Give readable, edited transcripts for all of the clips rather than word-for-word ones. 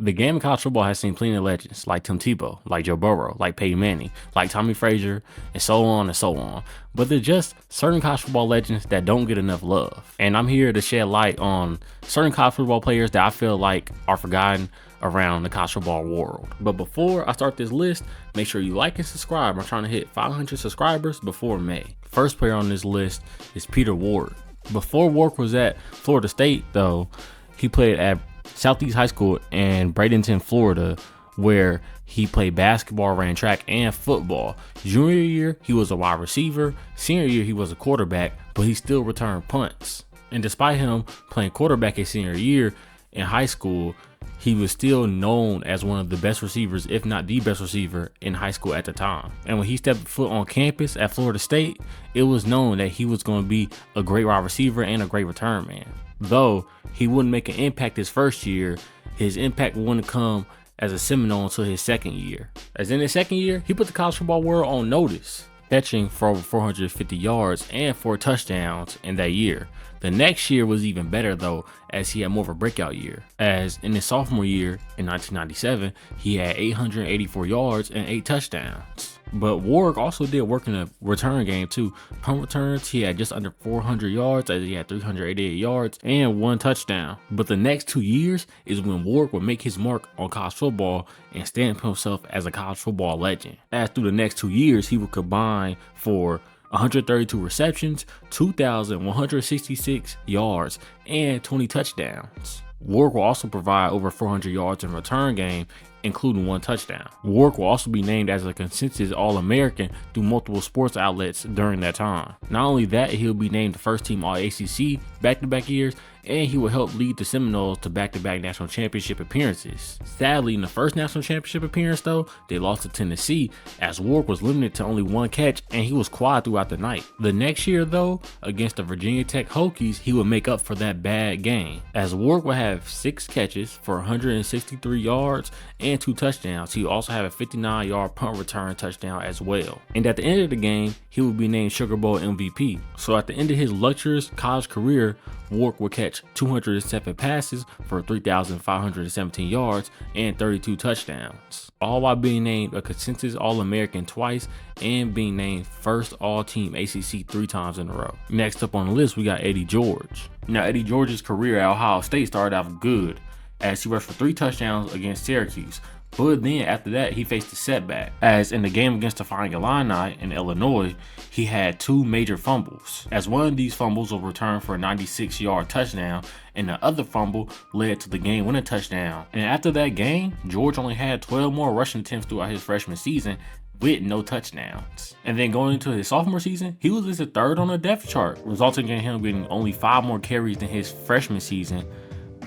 The game of college football has seen plenty of legends like Tim Tebow, like Joe Burrow, like Peyton Manning, like Tommy Frazier, and so on and so on. But there's just certain college football legends that don't get enough love. And I'm here to shed light on certain college football players that I feel like are forgotten around the college football world. But before I start this list, make sure you like and subscribe. I'm trying to hit 500 subscribers before May. First player on this list is Peter Warrick. Before Warrick was at Florida State, though, he played at Southeast High School in Bradenton, Florida, where he played basketball, ran track, and football. Junior year, he was a wide receiver. Senior year, he was a quarterback, but he still returned punts. And despite him playing quarterback his senior year in high school, he was still known as one of the best receivers, if not the best receiver in high school at the time. And when he stepped foot on campus at Florida State, it was known that he was going to be a great wide receiver and a great return man. Though he wouldn't make an impact his first year, his impact wouldn't come as a Seminole until his second year. As in his second year, he put the college football world on notice, catching for over 450 yards and 4 touchdowns in that year. The next year was even better though, as he had more of a breakout year. As in his sophomore year in 1997, he had 884 yards and 8 touchdowns. But Warrick also did work in the return game too. Punt returns, he had just under 400 yards, as he had 388 yards and 1 touchdown. But the next 2 years is when Warrick would make his mark on college football and stamp himself as a college football legend. As through the next 2 years, he would combine for 132 receptions, 2,166 yards, and 20 touchdowns. Warrick will also provide over 400 yards in return game, including 1 touchdown. Warrick will also be named as a consensus All-American through multiple sports outlets during that time. Not only that, he'll be named the first team All-ACC back-to-back years, and he will help lead the Seminoles to back-to-back national championship appearances. Sadly, in the first national championship appearance though, they lost to Tennessee, as Warrick was limited to only 1 catch and he was quiet throughout the night. The next year though, against the Virginia Tech Hokies, he would make up for that bad game, as Warrick would have 6 catches for 163 yards and 2 touchdowns. He would also have a 59-yard punt return touchdown as well. And at the end of the game, he would be named Sugar Bowl MVP. So at the end of his illustrious college career, Warrick would catch 207 passes for 3,517 yards and 32 touchdowns, all while being named a consensus All-American twice and being named first All-Team ACC 3 times in a row. Next up on the list, we got Eddie George. Now, Eddie George's career at Ohio State started off good, as he rushed for 3 touchdowns against Syracuse. But then after that, he faced a setback, as in the game against the Fighting Illini in Illinois, he had 2 major fumbles, as one of these fumbles was returned for a 96-yard touchdown, and the other fumble led to the game-winning touchdown. And after that game, George only had 12 more rushing attempts throughout his freshman season, with no touchdowns. And then going into his sophomore season, he was listed 3rd on the depth chart, resulting in him getting only 5 more carries than his freshman season,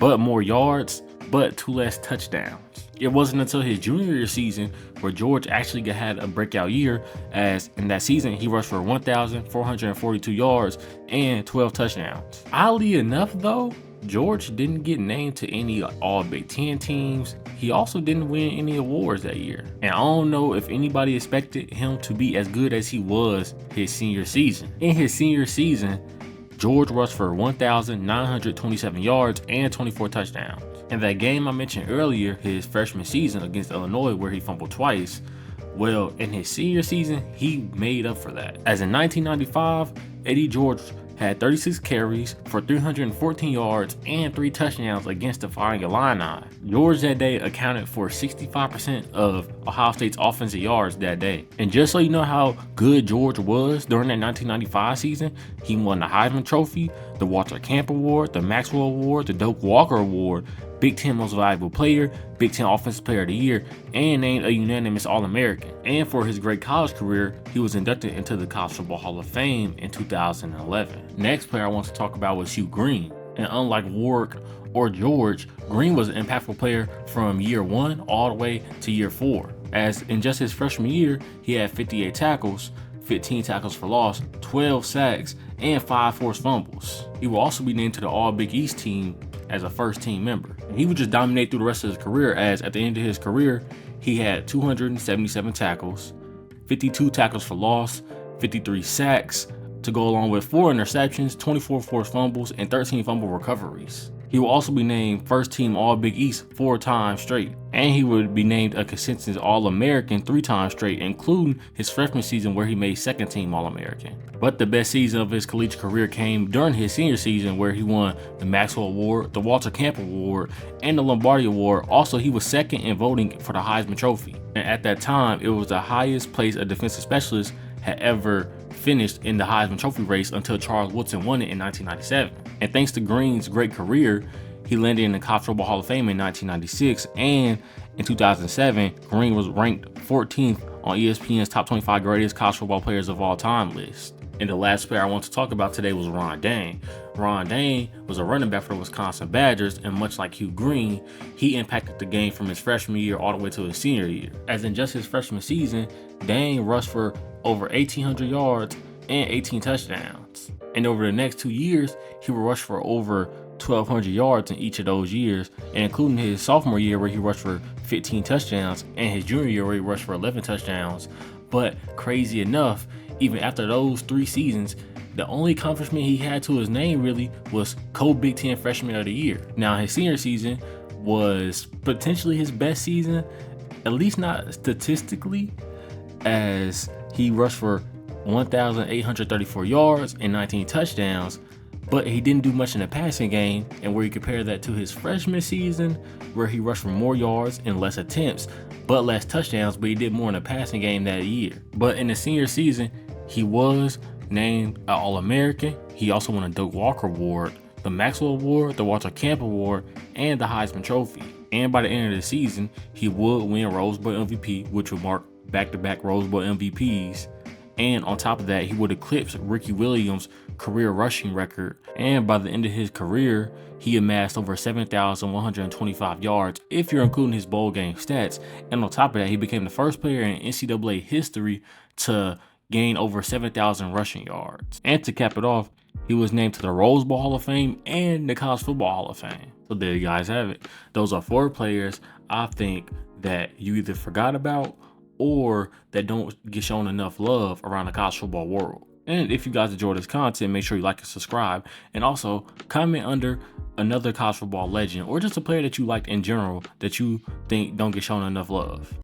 but more yards, but 2 less touchdowns. It wasn't until his junior year season where George actually had a breakout year, as in that season he rushed for 1,442 yards and 12 touchdowns. Oddly enough though, George didn't get named to any All Big Ten teams. He also didn't win any awards that year. And I don't know if anybody expected him to be as good as he was his senior season. In his senior season, George rushed for 1,927 yards and 24 touchdowns. In that game I mentioned earlier, his freshman season against Illinois, where he fumbled twice, well, in his senior season, he made up for that. As in 1995, Eddie George had 36 carries for 314 yards and 3 touchdowns against the Fighting Illini. George that day accounted for 65% of Ohio State's offensive yards that day. And just so you know how good George was during that 1995 season, he won the Heisman Trophy, the Walter Camp Award, the Maxwell Award, the Doak Walker Award, Big Ten Most Valuable Player, Big Ten Offensive Player of the Year, and named a unanimous All-American. And for his great college career, he was inducted into the College Football Hall of Fame in 2011. Next player I want to talk about was Hugh Green. And unlike Warrick or George, Green was an impactful player from year 1 all the way to year 4. As in just his freshman year, he had 58 tackles, 15 tackles for loss, 12 sacks, and 5 forced fumbles. He will also be named to the All-Big East team as a first team member. And he would just dominate through the rest of his career, as at the end of his career, he had 277 tackles, 52 tackles for loss, 53 sacks, to go along with 4 interceptions, 24 forced fumbles, and 13 fumble recoveries. He will also be named first team All Big East 4 times straight, and he would be named a consensus All-American 3 times straight, including his freshman season where he made second team All-American. But the best season of his collegiate career came during his senior season, where he won the Maxwell Award, the Walter Camp Award, and the Lombardi Award. Also, he was second in voting for the Heisman Trophy. And at that time, it was the highest place a defensive specialist had ever finished in the Heisman Trophy race until Charles Woodson won it in 1997. And thanks to Green's great career, he landed in the College Football Hall of Fame in 1996, and in 2007, Green was ranked 14th on ESPN's top 25 greatest college football players of all time list. And the last player I want to talk about today was Ron Dayne. Ron Dayne was a running back for the Wisconsin Badgers, and much like Hugh Green, he impacted the game from his freshman year all the way to his senior year. As in just his freshman season, Dayne rushed for over 1,800 yards and 18 touchdowns. And over the next 2 years, he would rush for over 1,200 yards in each of those years, and including his sophomore year where he rushed for 15 touchdowns and his junior year where he rushed for 11 touchdowns. But crazy enough, even after those 3 seasons, the only accomplishment he had to his name really was co-Big Ten Freshman of the Year. Now, his senior season was potentially his best season, at least not statistically, as he rushed for 1,834 yards and 19 touchdowns, but he didn't do much in the passing game. And where you compare that to his freshman season, where he rushed for more yards and less attempts, but less touchdowns, but he did more in the passing game that year. But in the senior season, he was named an All-American. He also won a Doak Walker Award, the Maxwell Award, the Walter Camp Award, and the Heisman Trophy. And by the end of the season, he would win Rose Bowl MVP, which would mark back-to-back Rose Bowl MVPs. And on top of that, he would eclipse Ricky Williams' career rushing record. And by the end of his career, he amassed over 7,125 yards, if you're including his bowl game stats. And on top of that, he became the first player in NCAA history to gain over 7,000 rushing yards. And to cap it off, he was named to the Rose Bowl Hall of Fame and the College Football Hall of Fame. So there you guys have it. Those are 4 players I think that you either forgot about or that don't get shown enough love around the college football world. And if you guys enjoy this content, make sure you like and subscribe, and also comment under another college football legend or just a player that you liked in general that you think don't get shown enough love.